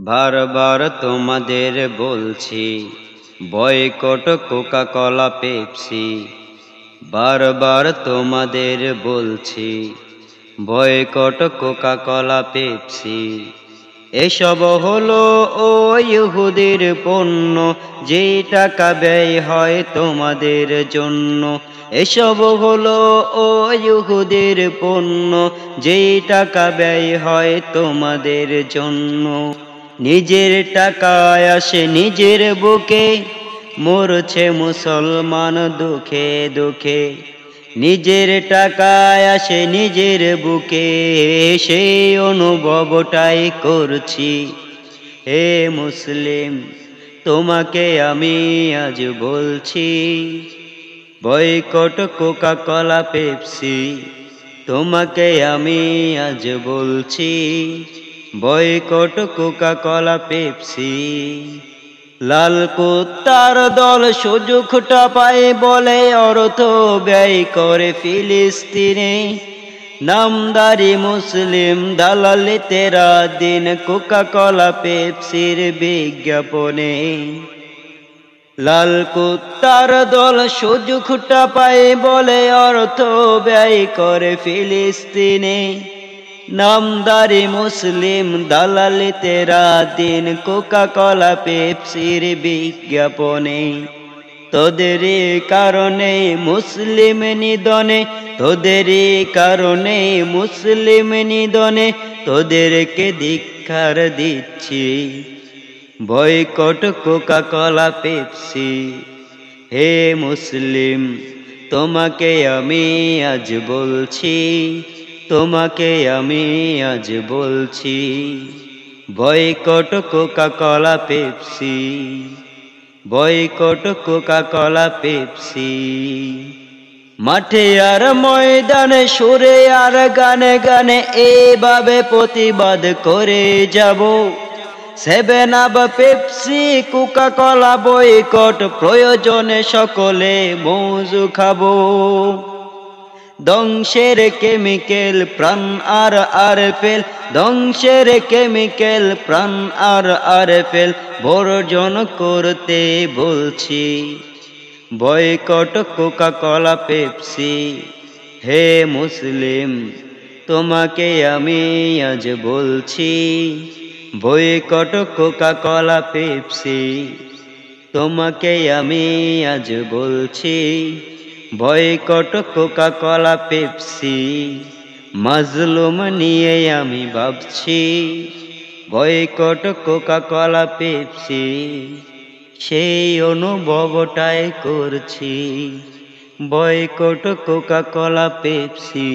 বারবার তোমাদের বলছি বয়কট কোকা কোলা পেপসি। বারবার তোমাদের বলছি বয়কট কোকা কোলা পেপসি। এসব হলো ও ইহুদির পণ্য, যে টাকা ব্যয় হয় তোমাদের জন্য। এসব হলো ও ইহুদির পণ্য, যে টাকা ব্যয় হয় তোমাদের জন্য। নিজের টাকায় আসে নিজের বুকে, মরছে মুসলমান দুঃখে দুঃখে। নিজের টাকায় আসে নিজের বুকে, সেই অনুভবটাই করছি। হে মুসলিম, তোমাকে আমি আজ বলছি, বয়কট কোকা কোলা পেপসি। তোমাকে আমি আজ বলছি, বয়কট কোকা কোলা পেপসি। লাল কুত্তার দল সুযোগটা পায় বলে অর্থ ব্যয় করে ফিলিস্তিনে। নামদারি মুসলিম দালালিতেরা দিন কোকা কোলা পেপসির বিজ্ঞাপনে। লাল কুত্তার দল সুযোগটা পায় বলে অর্থ ব্যয় করে ফিলিস্তিনে। নামদারি মুসলিম দালালিতেরা দিন কোকা কোলা পেপসির বিজ্ঞাপনে। তোদের কারণে মুসলিম নিধনে, তোদের কারণে মুসলিম নিধনে, তোদেরকে ধিক্কার দিচ্ছি, বয়কট কোকা কোলা পেপসি। হে মুসলিম, তোমাকে আমি আজ বলছি, তোমাকে আমি আজ বলছি, boycott Coca Cola Pepsi, boycott Coca Cola Pepsi. মাঠে আর ময়দানে সুরে আর গানে গানে এভাবে প্রতিবাদ করে যাব। Seven up Pepsi Coca Cola boycott, প্রয়োজনে সকলে মৌজু খাবো। ধ্বংসের কেমিক্যাল প্রাণ আর ফেল, ধ্বংসের কেমিক্যাল প্রাণ আর ফেল, বর্জন করতে বলছি, বয়কট কোকা কোলা পেপসি। হে মুসলিম, তোমাকে আমি আজ বলছি, বয়কট কোকা কোলা পেপসি। তোমাকে আমি আজ বলছি, বয়কট কোকা কোলা পেপসি। মাজলুম নিয়ে আমি ভাবছি, বয়কট কোকা কোলা পেপসি। সেই অনুভবটাই করছি, বয়কট কোকা কোলা পেপসি।